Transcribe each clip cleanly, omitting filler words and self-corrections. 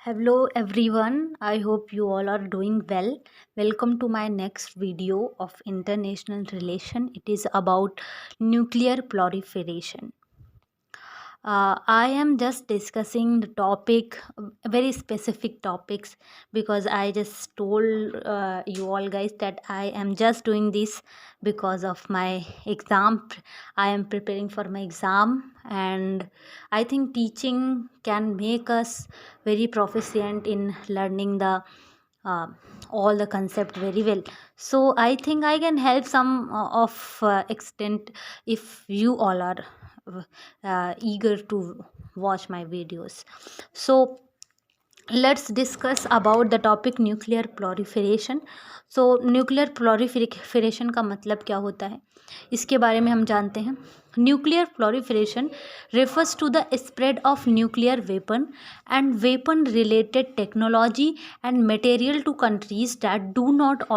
Hello everyone, I hope you all are doing well. Welcome to my next video of international relation. It is about nuclear proliferation. I am just discussing the topic, very specific topics, because I just told you all guys that I am just doing this because of my exam. I am preparing for my exam, and I think teaching can make us very proficient in learning the uh, all the concept very well. So I think I can help some of extent if you all are eager to watch my videos. So let's discuss about the topic nuclear proliferation. So nuclear proliferation का मतलब क्या होता है, इसके बारे में हम जानते हैं. Nuclear proliferation refers to the spread of nuclear weapon and weapon related technology and material to countries that do not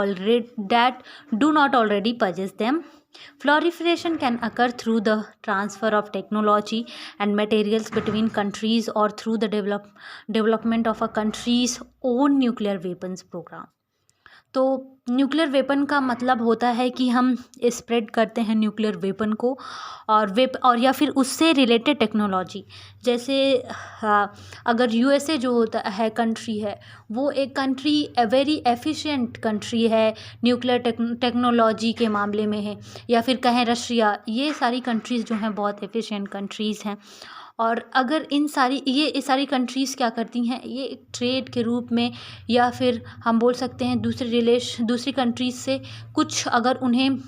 already possess them. Proliferation can occur through the transfer of technology and materials between countries or through the development of a country's own nuclear weapons program. तो nuclear weapon का मतलब होता है कि हम spread करते हैं nuclear weapon को और या फिर उससे रिलेटेड टेक्नोलॉजी. जैसे अगर यूएसए जो होता है कंट्री है, वो एक कंट्री वेरी एफिशिएंट कंट्री है, न्यूक्लियर टेक्नोलॉजी के मामले में है, या फिर कहें रशिया, ये सारी कंट्रीज़ जो हैं बहुत एफिशिएंट कंट्रीज़ हैं. और अगर ये सारी कंट्रीज़ क्या करती हैं, ये एक ट्रेड के रूप में या फिर हम बोल सकते हैं दूसरी कंट्रीज़ से कुछ अगर उन्हें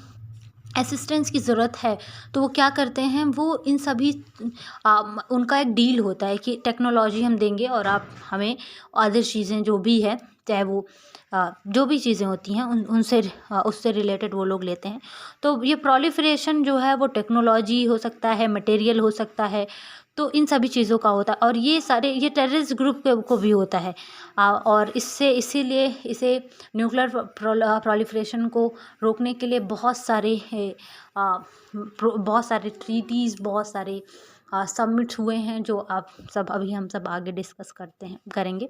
असिस्टेंस की ज़रूरत है तो वो क्या करते हैं, वो इन सभी उनका एक डील होता है कि टेक्नोलॉजी हम देंगे और आप हमें अदर चीज़ें जो भी है, चाहे वो जो भी चीज़ें होती हैं उनसे उससे रिलेटेड वो लोग लेते हैं. तो ये प्रोलिफरेशन जो है वो टेक्नोलॉजी हो सकता है, मटेरियल हो सकता है, तो इन सभी चीज़ों का होता है. और ये टेररिस्ट ग्रुप को भी होता है. और इसीलिए इसे न्यूक्लियर प्रोलिफरेशन को रोकने के लिए बहुत सारे ट्रीटीज़, बहुत सारे सबमिट हुए हैं, जो हम सब आगे डिस्कस करेंगे.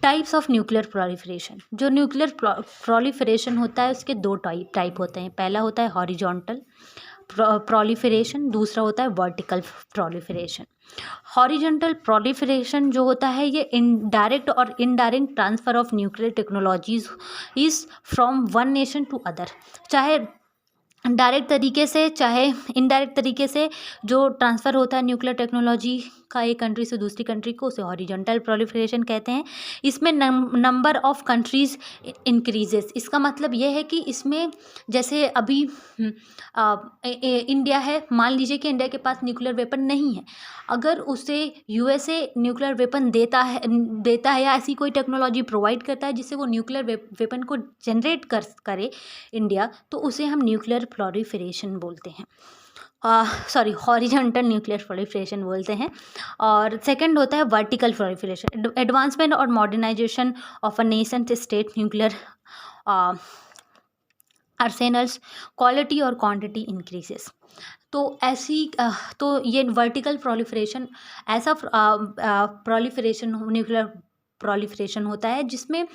Types of nuclear proliferation. जो न्यूक्लियर प्रोलिफरेशन होता है उसके दो टाइप होते हैं. पहला होता है हॉरिजॉन्टल प्रोलिफरेशन, दूसरा होता है वर्टिकल प्रोलिफरेशन. हॉरिजॉन्टल प्रोलिफरेशन जो होता है ये डायरेक्ट और indirect transfer of nuclear technologies is from one nation to other. चाहे डायरेक्ट तरीके से चाहे इनडायरेक्ट तरीके से जो ट्रांसफ़र होता है न्यूक्लियर टेक्नोलॉजी का एक कंट्री से दूसरी कंट्री को, उसे हॉरिजॉन्टल प्रोलिफरेशन कहते हैं. इसमें नंबर ऑफ़ कंट्रीज़ इंक्रीजेस. इसका मतलब ये है कि इसमें जैसे अभी इंडिया है, मान लीजिए कि इंडिया के पास न्यूक्लियर वेपन नहीं है. अगर उसे यूएसए न्यूक्लियर वेपन देता है या ऐसी कोई टेक्नोलॉजी प्रोवाइड करता है जिससे वो न्यूक्लियर वेपन को जनरेट करे इंडिया, तो उसे हम न्यूक्लियर प्रोलिफरेशन बोलते हैं. हॉरिजॉन्टल न्यूक्लियर प्रोलिफरेशन बोलते हैं. और सेकंड होता है वर्टिकल प्रोलिफरेशन. एडवांसमेंट और modernisation of a nation state nuclear arsenals, quality और क्वांटिटी इंक्रीजेस. तो ये वर्टिकल प्रोलिफरेशन ऐसा न्यूक्लियर प्रोलिफरेशन होता है जिसमें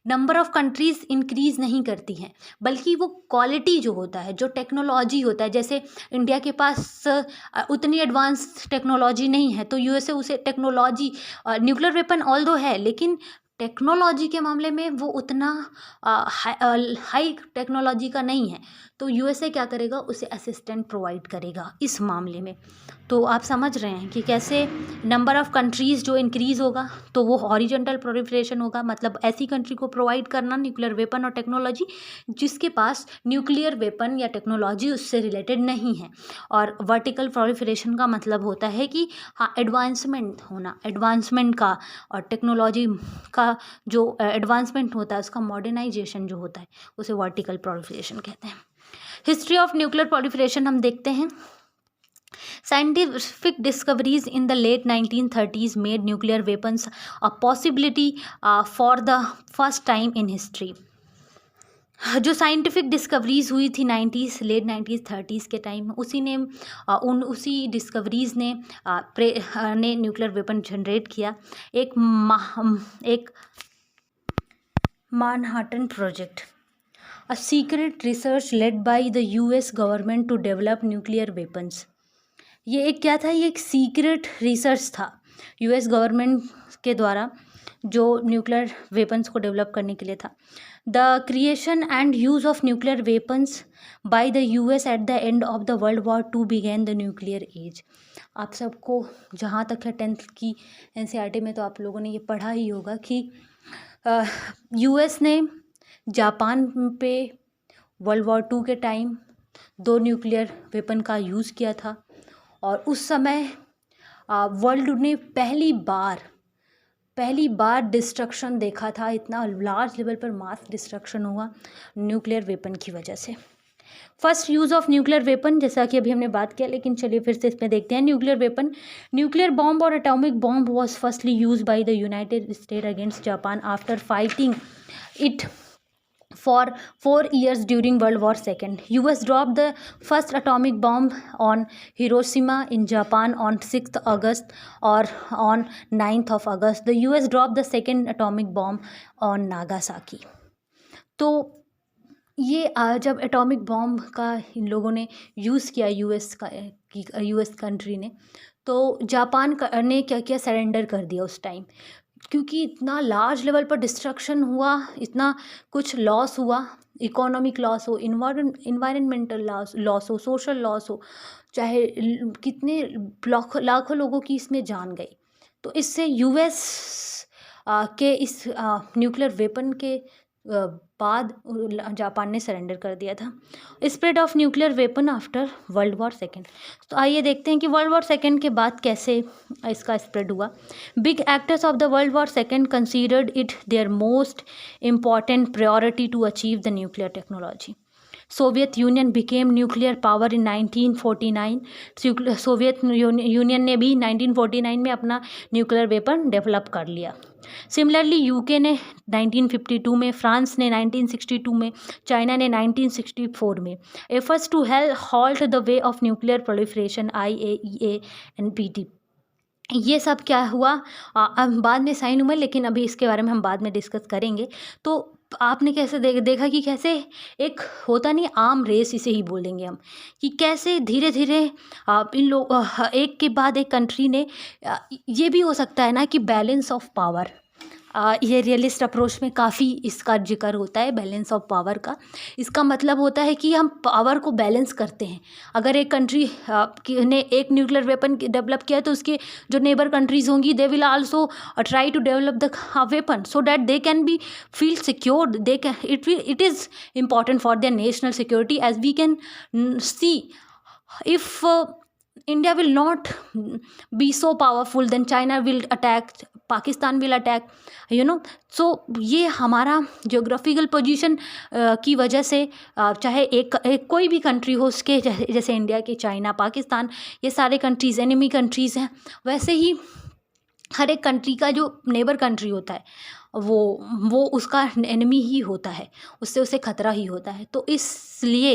नंबर ऑफ़ कंट्रीज़ इंक्रीज़ नहीं करती हैं, बल्कि वो क्वालिटी जो होता है, जो टेक्नोलॉजी होता है, जैसे इंडिया के पास उतनी एडवांस टेक्नोलॉजी नहीं है, तो यूएसए उसे टेक्नोलॉजी न्यूक्लियर वेपन ऑल्दो है, लेकिन टेक्नोलॉजी के मामले में वो उतना हाई टेक्नोलॉजी का नहीं है. तो यूएसए क्या करेगा, उसे असिस्टेंट प्रोवाइड करेगा इस मामले में. तो आप समझ रहे हैं कि कैसे नंबर ऑफ़ कंट्रीज़ जो इंक्रीज़ होगा तो वो हॉरिजॉन्टल प्रोलिफरेशन होगा. मतलब ऐसी कंट्री को प्रोवाइड करना न्यूक्लियर वेपन और टेक्नोलॉजी जिसके पास न्यूक्लियर वेपन या टेक्नोलॉजी उससे रिलेटेड नहीं है. और वर्टिकल प्रोलिफरेशन का मतलब होता है कि हाँ, एडवांसमेंट होना, एडवांसमेंट का और टेक्नोलॉजी का जो एडवांसमेंट होता है उसका मॉडर्नाइजेशन जो होता है उसे वर्टिकल प्रोलिफरेशन कहते हैं. हिस्ट्री ऑफ न्यूक्लियर प्रोलिफरेशन हम देखते हैं. Scientific discoveries in the late 1930s made nuclear weapons a possibility for the first time in history. जो साइंटिफिक डिस्कवरीज हुई थी लेट 90s 30s के टाइम में, उसी डिस्कवरीज ने न्यूक्लियर वेपन जनरेट किया। एक Manhattan project, a secret research led by the US government to develop nuclear weapons. ये एक क्या था, ये एक सीक्रेट रिसर्च था यूएस गवर्नमेंट के द्वारा, जो न्यूक्लियर वेपन्स को डेवलप करने के लिए था। The creation and use of nuclear weapons by the US at the end of the world war two began the nuclear age. आप सबको जहाँ तक है 10th की एनसीईआरटी में तो आप लोगों ने ये पढ़ा ही होगा कि यूएस ने जापान पे वर्ल्ड वॉर 2 के टाइम 2 न्यूक्लियर वेपन का यूज़ किया था, और उस समय वर्ल्ड ने पहली बार डिस्ट्रक्शन देखा था। इतना लार्ज लेवल पर मास डिस्ट्रक्शन हुआ न्यूक्लियर वेपन की वजह से। First use of nuclear weapon, जैसा कि अभी हमने बात किया, लेकिन चलिए फिर से इसमें देखते हैं। न्यूक्लियर वेपन, न्यूक्लियर बॉम्ब और atomic bomb was firstly use by the United state against Japan after fighting it for 4 years during World War II. US dropped the first atomic bomb on Hiroshima in Japan on 6th August, or on 9th of August. The US dropped the second atomic bomb on Nagasaki. तो ये जब atomic bomb का इन लोगों ने use किया US country ने, तो Japan ने क्या किया, सरेंडर कर दिया उस टाइम, क्योंकि इतना लार्ज लेवल पर डिस्ट्रक्शन हुआ, इतना कुछ लॉस हुआ, इकोनॉमिक लॉस हो, इन्वायरमेंटल लॉस हो, सोशल लॉस हो, चाहे कितने लाखों लोगों की इसमें जान गई। तो इससे यूएस के इस न्यूक्लियर वेपन के बाद जापान ने सरेंडर कर दिया था। Spread of nuclear weapon after world war second. तो आइए देखते हैं कि वर्ल्ड वॉर सेकेंड के बाद कैसे इसका स्प्रेड हुआ। Big actors of the world war second considered it their most important priority to achieve the nuclear technology. Soviet Union became nuclear power in 1949। Soviet Union ने भी 1949 में अपना न्यूक्लियर वेपन डेवलप कर लिया। सिमिलरली यूके ने 1952 में, France ने 1962 में, चाइना ने 1964 में। Efforts to halt the way of nuclear proliferation IAEA NPT, ये सब क्या हुआ बाद में साइन हुआ, लेकिन अभी इसके बारे में हम बाद में डिस्कस करेंगे। तो आपने कैसे देखा कि कैसे एक होता नहीं, आर्म रेस इसे ही बोलेंगे हम, कि कैसे धीरे धीरे इन लोग एक के बाद एक कंट्री ने ये भी हो सकता है ना कि बैलेंस ऑफ पावर, ये रियलिस्ट अप्रोच में काफ़ी इसका जिक्र होता है बैलेंस ऑफ पावर का। इसका मतलब होता है कि हम पावर को बैलेंस करते हैं। अगर एक कंट्री ने एक न्यूक्लियर वेपन डेवलप किया, तो उसके जो नेबर कंट्रीज़ होंगी, they will also try to develop the weapon so that they can be feel secured, they can it is important for their national security, as we can see if India will not be so powerful, then China will attack, Pakistan will attack, so ये हमारा geographical position की वजह से चाहे एक कोई भी country हो, उसके जैसे इंडिया के, चाइना, पाकिस्तान, ये सारे कंट्रीज़ एनिमी कंट्रीज़ हैं, वैसे ही हर एक कंट्री का जो नेबर कंट्री होता है वो उसका एनिमी ही होता है, उससे उसे खतरा ही होता है। तो इसलिए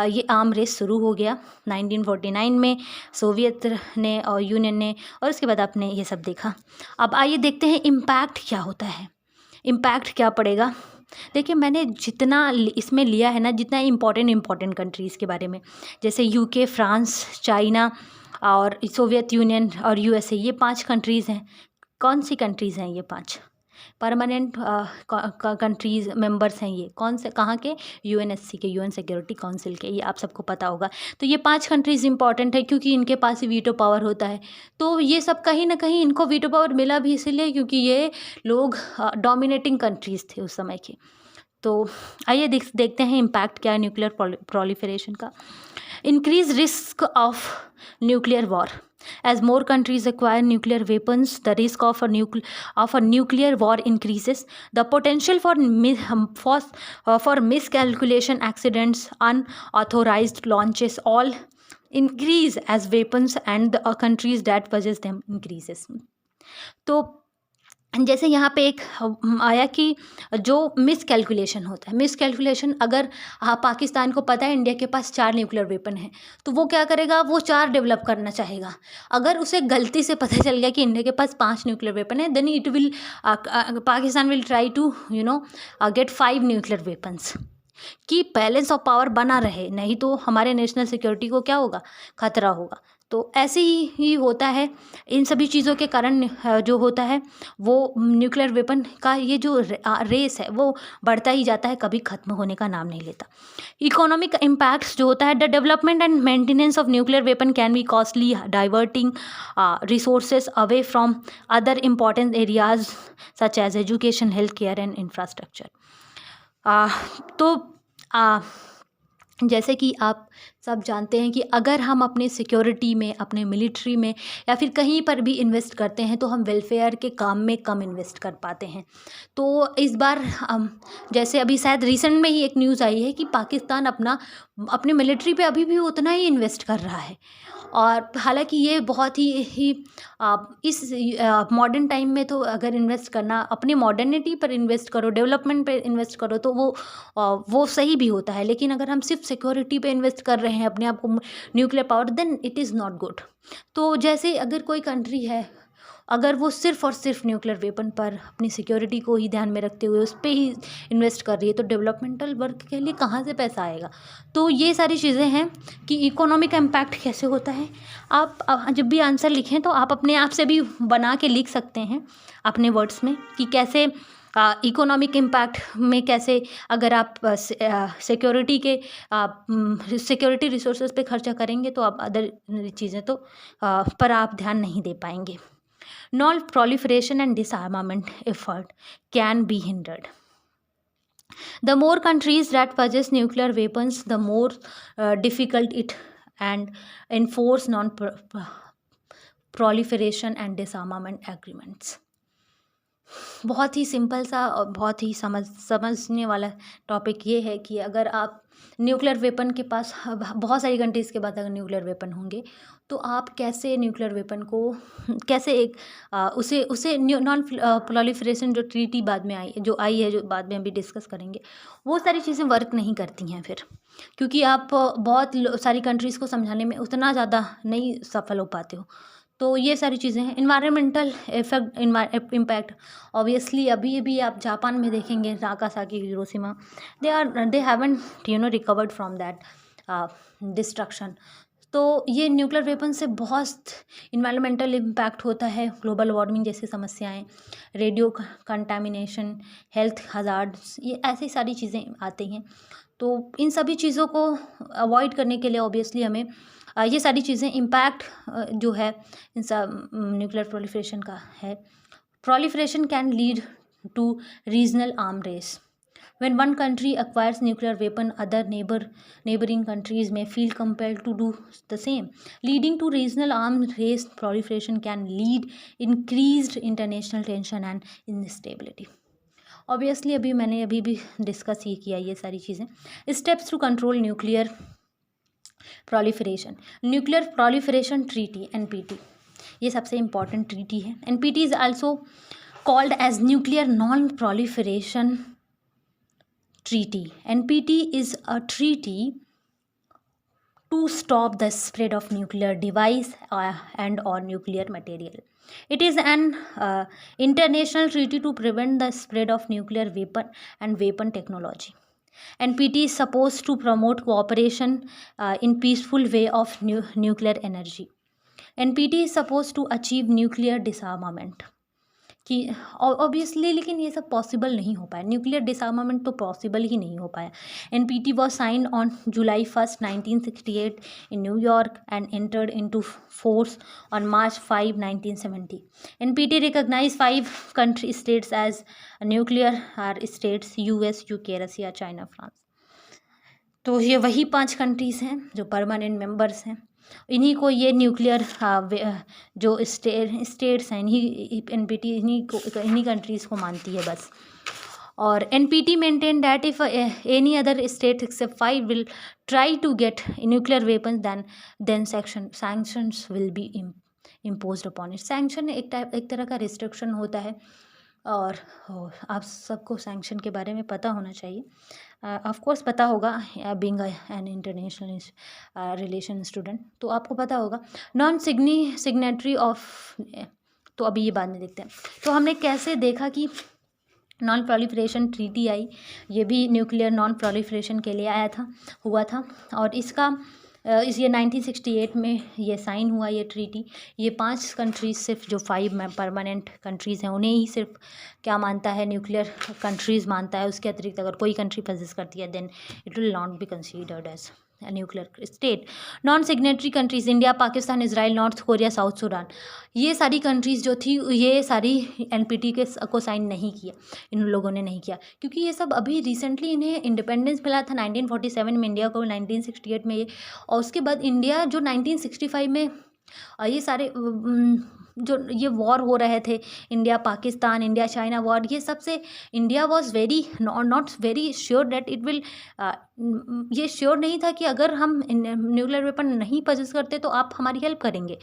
ये आर्म रेस शुरू हो गया 1949 में, सोवियत ने और यूनियन ने, और उसके बाद आपने ये सब देखा। अब आइए देखते हैं इम्पैक्ट क्या होता है, इम्पैक्ट क्या पड़ेगा। देखिए, मैंने जितना इसमें लिया है ना, जितना इम्पॉर्टेंट कंट्रीज़ के बारे में, जैसे यूके, फ्रांस, चाइना और सोवियत यूनियन और USA, ये 5 कंट्रीज़ हैं। कौन सी कंट्रीज़ हैं ये 5? परमानेंट कंट्रीज़ मेंबर्स हैं ये, कौन से, कहाँ के? UNSC के, UN सिक्योरिटी काउंसिल के, ये आप सबको पता होगा। तो ये 5 कंट्रीज़ इंपॉर्टेंट है क्योंकि इनके पास ही वीटो पावर होता है। तो ये सब कहीं ना कहीं इनको वीटो पावर मिला भी इसलिए क्योंकि ये लोग डोमिनेटिंग कंट्रीज़ थे उस समय के। तो आइए देखते हैं इम्पैक्ट क्या है न्यूक्लियर प्रोलिफरेशन का। Increase risk of nuclear war, as more countries acquire nuclear weapons, the risk of a nuclear war increases. The potential for miscalculation, accidents, unauthorized launches all increase as weapons and the countries that possess them increases. तो जैसे यहाँ पे एक आया कि जो miscalculation होता है, मिसकैलकुलेशन अगर पाकिस्तान को पता है इंडिया के पास 4 न्यूक्लियर वेपन है, तो वो क्या करेगा, वो 4 डेवलप करना चाहेगा। अगर उसे गलती से पता चल गया कि इंडिया के पास 5 न्यूक्लियर वेपन है, then it will Pakistan will try to get 5 nuclear weapons, कि बैलेंस ऑफ पावर बना रहे, नहीं तो हमारे नेशनल सिक्योरिटी को क्या होगा, खतरा होगा। तो ऐसे ही होता है, इन सभी चीज़ों के कारण जो होता है वो न्यूक्लियर वेपन का ये जो रेस है वो बढ़ता ही जाता है, कभी ख़त्म होने का नाम नहीं लेता। इकोनॉमिक इम्पैक्ट्स जो होता है, the development and maintenance of nuclear weapon can be costly, diverting resources away from other important areas such as education, health care and infrastructure. तो जैसे कि आप सब जानते हैं कि अगर हम अपने सिक्योरिटी में, अपने मिलिट्री में या फिर कहीं पर भी इन्वेस्ट करते हैं तो हम वेलफेयर के काम में कम इन्वेस्ट कर पाते हैं। तो इस बार जैसे अभी शायद रिसेंट में ही एक न्यूज़ आई है कि पाकिस्तान अपने मिलिट्री पे अभी भी उतना ही इन्वेस्ट कर रहा है। और हालांकि ये बहुत ही इस मॉडर्न टाइम में तो अगर इन्वेस्ट करना, अपनी मॉडर्निटी पर इन्वेस्ट करो, डेवलपमेंट पे इन्वेस्ट करो, तो वो सही भी होता है। लेकिन अगर हम सिर्फ सिक्योरिटी पे इन्वेस्ट कर रहे हैं, अपने आप को nuclear power, then it is not good. तो जैसे अगर कोई कंट्री है, अगर वो सिर्फ और सिर्फ न्यूक्लियर वेपन पर अपनी सिक्योरिटी को ही ध्यान में रखते हुए उस पर ही इन्वेस्ट कर रही है, तो डेवलपमेंटल वर्क के लिए कहाँ से पैसा आएगा। तो ये सारी चीज़ें हैं कि इकोनॉमिक इम्पैक्ट कैसे होता है। आप जब भी आंसर लिखें तो आप अपने आप से भी बना के लिख सकते हैं अपने वर्ड्स में कि कैसे इकोनॉमिक इम्पैक्ट में कैसे अगर आप सिक्योरिटी के सिक्योरिटी रिसोर्सेज पे खर्चा करेंगे तो आप अदर चीज़ें तो पर आप ध्यान नहीं दे पाएंगे। Non-proliferation and disarmament effort can be hindered. The more countries that possess nuclear weapons, the more difficult it and enforce non-proliferation and disarmament agreements. बहुत ही सिंपल सा और बहुत ही समझने वाला टॉपिक ये है कि अगर आप न्यूक्लियर वेपन के पास बहुत सारी कंट्रीज़ के पास अगर न्यूक्लियर वेपन होंगे, तो आप कैसे न्यूक्लियर वेपन को कैसे एक उसे नॉन प्रोलिफरेशन जो ट्रीटी बाद में आई है, जो बाद में अभी डिस्कस करेंगे, वो सारी चीज़ें वर्क नहीं करती हैं फिर, क्योंकि आप बहुत सारी कंट्रीज़ को समझाने में उतना ज़्यादा नहीं सफल हो पाते हो। तो ये सारी चीज़ें हैं। इन्वायरमेंटल इम्पैक्ट, ऑब्वियसली अभी भी आप जापान में देखेंगे, Nagasaki, Hiroshima, they haven't recovered from that destruction. तो ये न्यूक्लियर वेपन से बहुत इन्वायरमेंटल इम्पैक्ट होता है, ग्लोबल वार्मिंग जैसी समस्याएं, रेडियो कंटामिनेशन, हेल्थ हजार्ड्स, ये ऐसी सारी चीज़ें आती हैं। तो इन सभी चीज़ों को अवॉइड करने के लिए ऑब्वियसली हमें ये सारी चीज़ें इम्पैक्ट जो है इन सब न्यूक्लियर प्रोलिफरेशन का है। Proliferation can lead to regional arm race. When one country acquires nuclear weapon, other neighboring countries may feel compelled to do the same, leading to regional arms race. Proliferation can lead increased international tension and instability. Obviously मैंने अभी भी discuss ही किया ये सारी चीज़ें। Steps to control nuclear proliferation. Nuclear proliferation treaty NPT, ये सबसे important treaty है। NPT is also called as nuclear non proliferation treaty. NPT is a treaty to stop the spread of nuclear device and or nuclear material. It is an international treaty to prevent the spread of nuclear weapon and weapon technology. NPT is supposed to promote cooperation in peaceful way of nuclear energy. NPT is supposed to achieve nuclear disarmament. कि obviously लेकिन ये सब possible नहीं हो पाया, nuclear डिसआर्मामेंट तो possible ही नहीं हो पाया। NPT was signed on July 1st, 1968 in New York and entered into force on March 5, 1970. NPT recognise 5 country states as nuclear are states, US, UK, Russia, China, France. तो ये वही 5 कंट्रीज़ हैं जो परमानेंट मेंबर्स हैं। इन्हीं को ये न्यूक्लियर जो स्टेट्स हैं, इन्हीं NPT इन्हीं कंट्रीज़ को मानती है बस। और NPT maintain that if any other state except 5 will try to get nuclear weapon then sanctions will be imposed upon it. Sanction एक तरह का रिस्ट्रिक्शन होता है और आप सबको सैंक्शन के बारे में पता होना चाहिए, ऑफ कोर्स पता होगा, being an international relation student, तो आपको पता होगा। नॉन सिग्नेटरी ऑफ, तो अभी ये बाद में देखते हैं। तो हमने कैसे देखा कि नॉन प्रोलिफरेशन ट्रीटी आई, ये भी न्यूक्लियर नॉन प्रोलिफरेशन के लिए हुआ था, और इसका इस ये 1968 में ये साइन हुआ ये ट्रीटी। ये 5 कंट्रीज, सिर्फ जो 5 में परमानेंट कंट्रीज़ हैं उन्हें ही सिर्फ क्या मानता है, न्यूक्लियर कंट्रीज़ मानता है। उसके अतिरिक्त अगर कोई कंट्री पजेस करती है then it will not be considered as nuclear state. Non signatory countries India, Pakistan, Israel, North Korea, South Sudan, ये सारी कंट्रीज़ जो थी ये सारी एनपीटी को साइन नहीं किया, इन लोगों ने नहीं किया, क्योंकि ये सब अभी रिसेंटली इन्हें इंडिपेंडेंस मिला था 1947 में, इंडिया को 1968 में ये, और उसके बाद इंडिया जो 1965 में ये सारे जो ये वॉर हो रहे थे, India Pakistan, India China war, ये सबसे India was very not very sure that it will, ये श्योर नहीं था कि अगर हम न्यूक्लियर वेपन नहीं पजेस करते तो आप हमारी हेल्प करेंगे।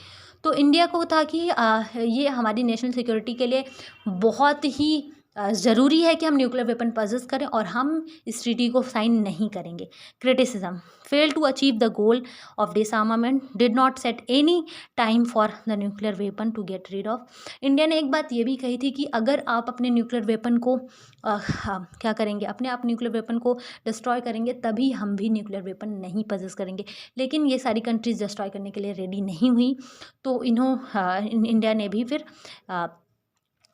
तो इंडिया को था कि ये हमारी नेशनल सिक्योरिटी के लिए बहुत ही ज़रूरी है कि हम न्यूक्लियर वेपन पजेस करें, और हम इस ट्रीटी को साइन नहीं करेंगे। Criticism, fail to achieve the goal of disarmament, did not set any time for the nuclear weapon to get rid of. India ने एक बात ये भी कही थी कि अगर आप अपने न्यूक्लियर वेपन को क्या करेंगे, अपने आप न्यूक्लियर वेपन को डिस्ट्रॉय करेंगे तभी हम भी न्यूक्लियर वेपन नहीं पजेस करेंगे। लेकिन ये सारी कंट्रीज डिस्ट्रॉय करने के लिए रेडी नहीं हुई, तो इंडिया ने भी फिर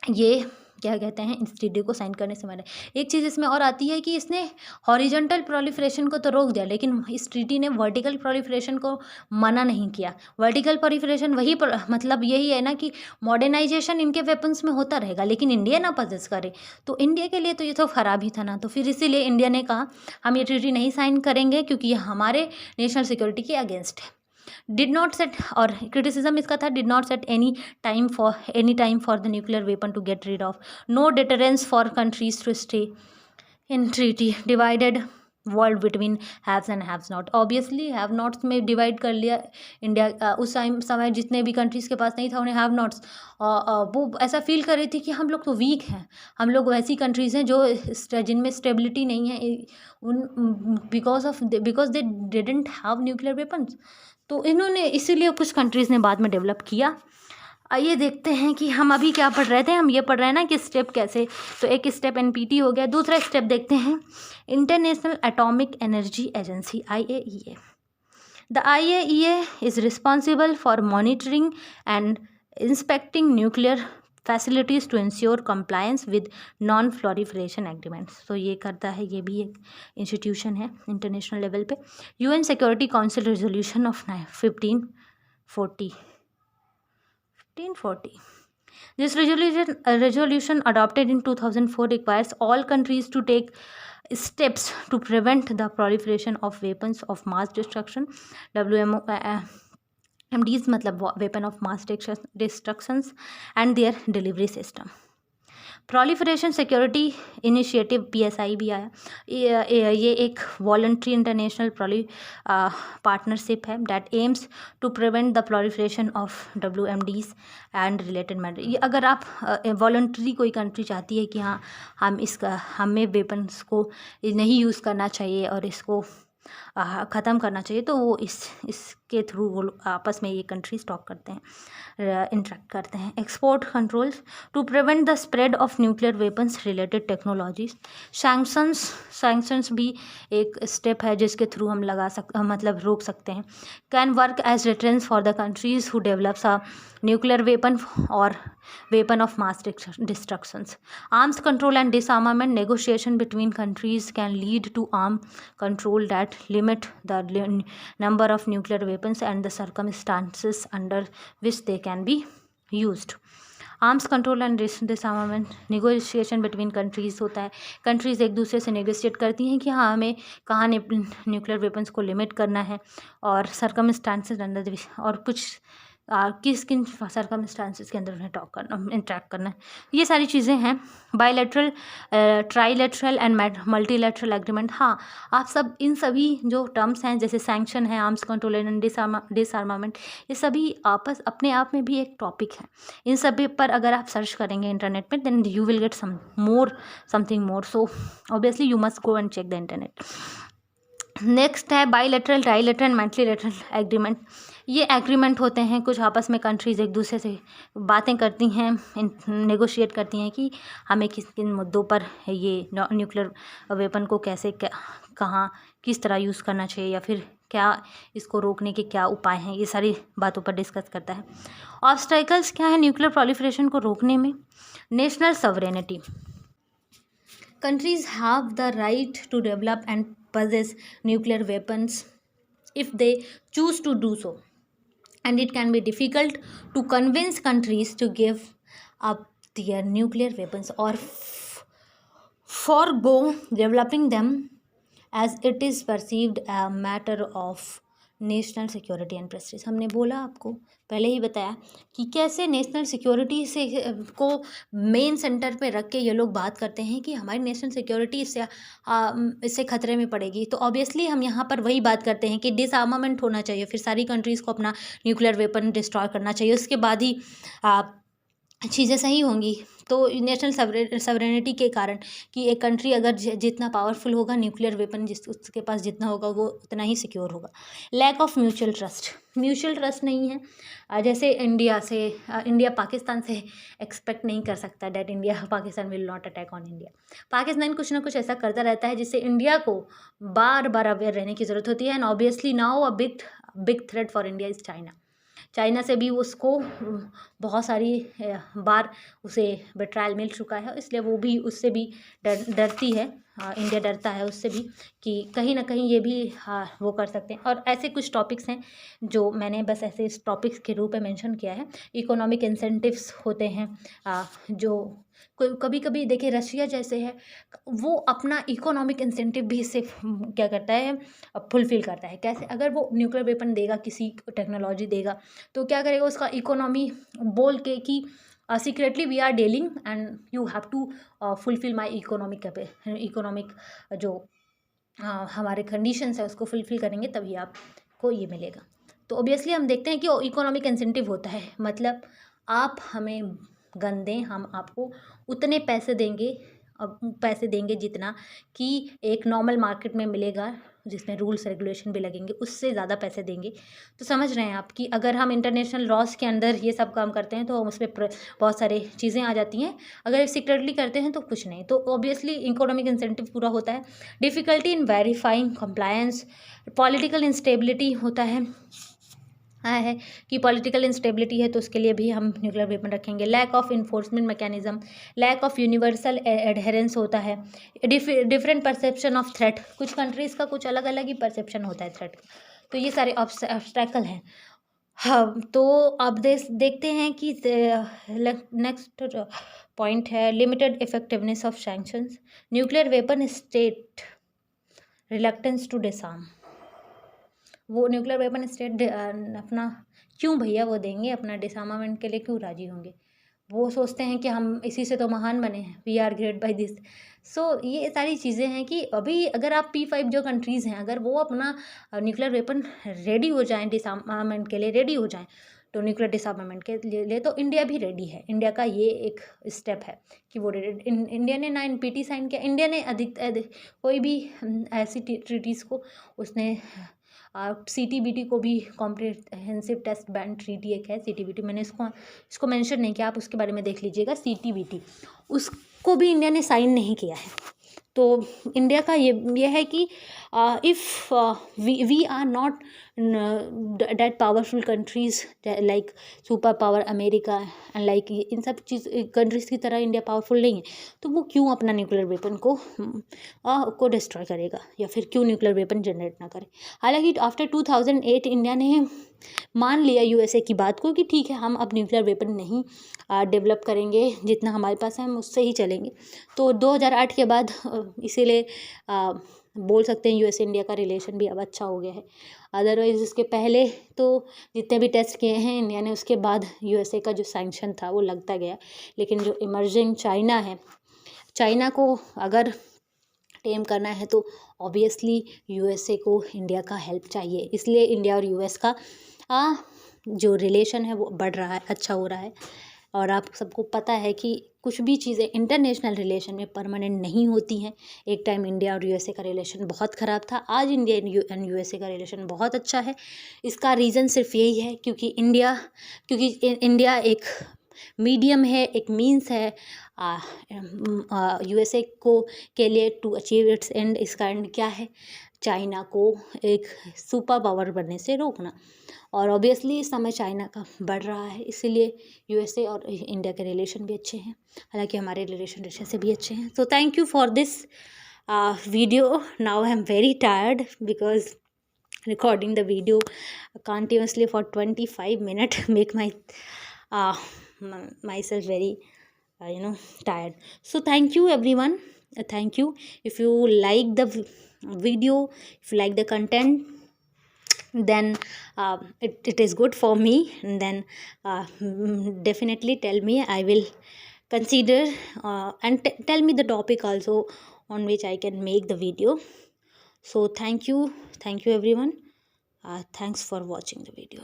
ये क्या कहते हैं, इस ट्रीटी को साइन करने से मना। एक चीज़ इसमें और आती है कि इसने हॉरिजॉन्टल प्रोलिफरेशन को तो रोक दिया, लेकिन इस ट्रीटी ने वर्टिकल प्रोलिफरेशन को मना नहीं किया। वर्टिकल प्रोलिफरेशन वही मतलब यही है ना कि मॉडर्नाइजेशन इनके वेपन्स में होता रहेगा, लेकिन इंडिया ना पजेस करे, तो इंडिया के लिए तो ये तो ख़राब ही था ना। तो फिर इसीलिए इंडिया ने कहा हम ये ट्रीटी नहीं साइन करेंगे, क्योंकि ये हमारे नेशनल सिक्योरिटी के अगेंस्ट है। डिड नॉट सेट, और क्रिटिसिज्म इसका था, did not set any time for the nuclear weapon to get rid of, no deterrence for countries to stay in treaty, divided world between haves and haves not. Obviously have nots में divide कर लिया India. उस समय जितने भी countries के पास नहीं था उन्हें हैव नॉट्स, वो ऐसा फील कर रही थी कि हम लोग तो वीक हैं, हम लोग वैसी कंट्रीज़ हैं जो जिनमें स्टेबिलिटी नहीं है, because they didn't have nuclear weapons. तो इन्होंने इसीलिए कुछ कंट्रीज़ ने बाद में डेवलप किया। आइए देखते हैं कि हम अभी क्या पढ़ रहे थे, हम ये पढ़ रहे हैं ना कि स्टेप कैसे, तो एक स्टेप एनपीटी हो गया, दूसरा स्टेप देखते हैं international atomic energy agency IAEA। The IAEA is responsible for monitoring and inspecting nuclear facilities to ensure compliance with non proliferation agreements. तो ये करता है, ये भी एक इंस्टीट्यूशन है इंटरनेशनल लेवल पे। UN security council resolution of 1540। This resolution adopted in 2004 requires all countries to take steps to prevent the proliferation of weapons of mass destruction, WMDs मतलब weapon of mass destructions, and their delivery system. Proliferation security initiative PSI भी आया। ये एक voluntary international partnership है that aims to prevent the proliferation of WMDs and related matter. ये अगर आप voluntary कोई कंट्री चाहती है कि हाँ हमें वेपन्स को नहीं यूज़ करना चाहिए और इसको ख़त्म करना चाहिए, तो वो इसके थ्रू वो आपस में ये कंट्री स्टॉक करते हैं, इंटरेक्ट करते हैं। Export controls to prevent the spread of nuclear weapons related technologies. Sanctions भी एक स्टेप है जिसके थ्रू हम मतलब रोक सकते हैं। Can work as deterrence for the countries who develops a nuclear weapon और weapon of mass destructions. Arms control and disarmament negotiation between countries can lead to arm control that limit the number of nuclear weapons and the circumstances under which they can be used. Arms control and डिसआर्मामेंट negotiation between countries होता है। Countries एक दूसरे से negotiate करती हैं कि हाँ हमें कहाँ न्यूक्लियर वेपन्स को लिमिट करना है, और सर्कमस्टांसेस अंडर और कुछ किस किन सर्कमस्टांसिस के अंदर उन्हें इंटरेक्ट करना है, ये सारी चीज़ें हैं। Bilateral, trilateral and multilateral agreement. हाँ, आप सब इन सभी जो टर्म्स हैं जैसे सैंक्शन है, आर्म्स कंट्रोल एंड डिसआर्मामेंट, ये सभी आपस अपने आप में भी एक टॉपिक है। इन सभी पर अगर आप सर्च करेंगे इंटरनेट में then you will get something more, so obviously you must go and check the internet. Next है bilateral, trilateral and multilateral agreement. ये एग्रीमेंट होते हैं कुछ आपस में कंट्रीज़ एक दूसरे से बातें करती हैं, नेगोशिएट करती हैं कि हमें किस किन मुद्दों पर ये न्यूक्लियर वेपन को कैसे कहाँ किस तरह यूज़ करना चाहिए या फिर क्या इसको रोकने के क्या उपाय हैं, ये सारी बातों पर डिस्कस करता है। ऑब्स्टेकल्स क्या है न्यूक्लियर प्रोलिफरेशन को रोकने में? National sovereignty, countries have the right to develop and possess nuclear weapons if they choose to do so, and it can be difficult to convince countries to give up their nuclear weapons or forgo developing them, as it is perceived a matter of national security and Prestige. हमने बोला आपको पहले ही बताया कि कैसे national security से को main centre पे रख के ये लोग बात करते हैं कि हमारी नेशनल सिक्योरिटी इससे खतरे में पड़ेगी। तो ऑब्वियसली हम यहाँ पर वही बात करते हैं कि डिसआर्मामेंट होना चाहिए, फिर सारी कंट्रीज़ को अपना न्यूक्लियर वेपन डिस्ट्रॉय करना चाहिए, उसके बाद ही चीज़ें सही होंगी। तो नेशनल सवरेनिटी के कारण कि एक कंट्री अगर जितना पावरफुल होगा, न्यूक्लियर वेपन उसके पास जितना होगा वो उतना ही सिक्योर होगा। लैक ऑफ म्यूचुअल ट्रस्ट नहीं है। जैसे इंडिया पाकिस्तान से एक्सपेक्ट नहीं कर सकता that Pakistan will not attack on India. Pakistan कुछ ना कुछ ऐसा करता रहता है जिससे इंडिया को बार बार अवेयर रहने की ज़रूरत होती है। And obviously now a big threat for India is China से भी उसको बहुत सारी बार उसे बेट्रायल मिल चुका है, इसलिए वो भी उससे भी डरती है। इंडिया डरता है उससे भी कि कहीं ना कहीं ये भी वो कर सकते हैं। और ऐसे कुछ टॉपिक्स हैं जो मैंने बस ऐसे इस टॉपिक्स के रूप में मेंशन किया है। इकोनॉमिक इंसेंटिव्स होते हैं जो कभी कभी देखिए रशिया जैसे है वो अपना इकोनॉमिक इंसेंटिव भी इससे क्या करता है फुलफिल करता है। कैसे? अगर वो न्यूक्लियर वेपन देगा, किसी टेक्नोलॉजी देगा, तो क्या करेगा उसका इकोनॉमी बोल के कि secretly we are dealing and you have to fulfil my economic जो हमारे कंडीशंस है उसको फुलफिल करेंगे तभी आपको ये मिलेगा। तो ऑब्वियसली हम देखते हैं कि इकोनॉमिक इंसेंटिव होता है, मतलब आप हमें गन दें, हम आपको उतने पैसे देंगे जितना कि एक नॉर्मल मार्केट में मिलेगा, जिसमें रूल्स रेगुलेशन भी लगेंगे, उससे ज़्यादा पैसे देंगे। तो समझ रहे हैं आप कि अगर हम इंटरनेशनल लॉज के अंदर ये सब काम करते हैं तो उस पर बहुत सारी चीज़ें आ जाती हैं, अगर सीक्रेटली करते हैं तो कुछ नहीं। तो ऑब्वियसली इकोनॉमिक इंसेंटिव पूरा होता है। Difficulty in verifying compliance, political instability होता है कि पॉलिटिकल इंस्टेबिलिटी है तो उसके लिए भी हम न्यूक्लियर वेपन रखेंगे। Lack of enforcement mechanism, lack of universal adherence होता है। डिफरेंट परसेप्शन ऑफ थ्रेट, कुछ कंट्रीज़ का कुछ अलग अलग ही परसेप्शन होता है थ्रेट का। तो ये सारे ऑब्स्टैकल हैं। हाँ, तो अब देखते हैं कि नेक्स्ट पॉइंट है limited effectiveness of sanctions, nuclear weapon state reluctance to disarm. वो न्यूक्लियर वेपन स्टेट अपना क्यों भैया वो देंगे, अपना डिसआर्मामेंट के लिए क्यों राजी होंगे? वो सोचते हैं कि हम इसी से तो महान बने हैं, we are great by this. So ये सारी चीज़ें हैं कि अभी अगर आप P5 जो कंट्रीज़ हैं अगर वो अपना न्यूक्लियर वेपन रेडी हो जाएं, डिसआर्मामेंट के लिए रेडी हो जाएं, तो न्यूक्लियर डिसआर्मामेंट के लिए तो इंडिया भी रेडी है। इंडिया का ये एक स्टेप है कि वो इंडिया ने 9 NPT साइन किया। इंडिया ने कोई भी ऐसी ट्रीटीज़ को उसने CTBT को भी कॉम्प्रिहेंसिव टेस्ट बैंड ट्रीटी एक है CTBT, मैंने इसको मेंशन नहीं किया, आप उसके बारे में देख लीजिएगा। CTBT उसको भी इंडिया ने साइन नहीं किया है। तो इंडिया का ये है कि if we are not that powerful countries like super power America and like इन सब कंट्रीज़ की तरह इंडिया पावरफुल नहीं है, तो वो क्यों अपना न्यूक्लियर वेपन को डिस्ट्रॉय करेगा या फिर क्यों न्यूक्लियर वेपन जनरेट ना करे। हालांकि आफ्टर 2008 इंडिया ने मान लिया USA की बात को कि ठीक है हम अब न्यूक्लियर वेपन नहीं डेवलप करेंगे, जितना हमारे पास है हम उससे ही चलेंगे। तो 2008 के बाद इसीलिए बोल सकते हैं यूएस इंडिया का रिलेशन भी अब अच्छा हो गया है। अदरवाइज़ उसके पहले तो जितने भी टेस्ट किए हैं इंडिया ने, उसके बाद यूएसए का जो सैंक्शन था वो लगता गया। लेकिन जो इमर्जिंग चाइना है, चाइना को अगर टेम करना है तो ऑब्वियसली यूएसए को इंडिया का हेल्प चाहिए। इसलिए इंडिया और यूएस का जो रिलेशन है वो बढ़ रहा है, अच्छा हो रहा है। और आप सबको पता है कि कुछ भी चीज़ें इंटरनेशनल रिलेशन में परमानेंट नहीं होती हैं। एक टाइम इंडिया और यूएसए का रिलेशन बहुत ख़राब था, आज इंडिया एंड यूएसए का रिलेशन बहुत अच्छा है। इसका रीज़न सिर्फ यही है क्योंकि इंडिया एक मीडियम है, एक मीन्स है यूएसए को के लिए टू अचीव इट्स एंड। इसका एंड क्या है? चाइना को एक सुपर पावर बनने से रोकना। और ऑब्वियसली इस समय चाइना का बढ़ रहा है, इसीलिए यूएसए और इंडिया के रिलेशन भी अच्छे हैं, हालांकि हमारे रिलेशन रशिया से भी अच्छे हैं। So thank you for this video. Now I am very tired because recording the video continuously for 25 minutes make myself very tired. So thank you everyone. Thank you. If you like the video, if you like the content, then it is good for me, and then definitely tell me. I will consider and tell me the topic also on which I can make the video. So thank you everyone. Thanks for watching the video.